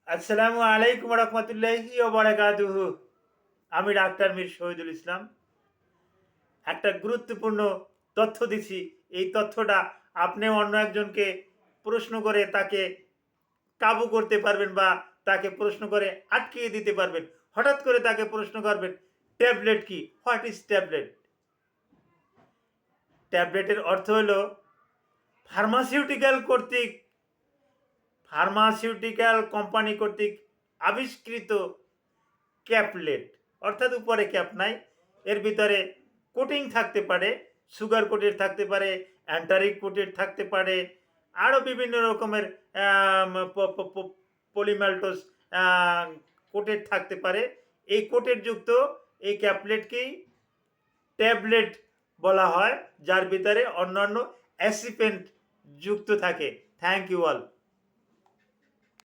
আসসালামু আলাইকুম রহমতুল্লাহি ওয়া বারাকাতুহু। আমি ডাক্তার মীর শহীদুল ইসলাম। একটা গুরুত্বপূর্ণ তথ্য দিচ্ছি। এই তথ্যটা আপনি অন্য একজনকে প্রশ্ন করে তাকে কাবু করতে পারবেন বা তাকে প্রশ্ন করে আটকিয়ে দিতে পারবেন। হঠাৎ করে তাকে প্রশ্ন করবেন, ট্যাবলেট কি? What is tablet? ট্যাবলেটের অর্থ হলো ফার্মাসিউটিক্যাল কর্তৃক ফার্মাসিউটিক্যাল কোম্পানি কর্তৃক আবিষ্কৃত ক্যাপলেট, অর্থাৎ উপরে ক্যাপ নাই, এর ভিতরে কোটিং থাকতে পারে, সুগার কোটেড থাকতে পারে, অ্যান্টারিক কোটেড থাকতে পারে, আরও বিভিন্ন রকমের পলিমাল্টোস কোটেড থাকতে পারে। এই কোটেড যুক্ত এই ক্যাপলেটকেই ট্যাবলেট বলা হয়, যার ভিতরে অন্যান্য অ্যাসিপেন্ট যুক্ত থাকে। Thank you all.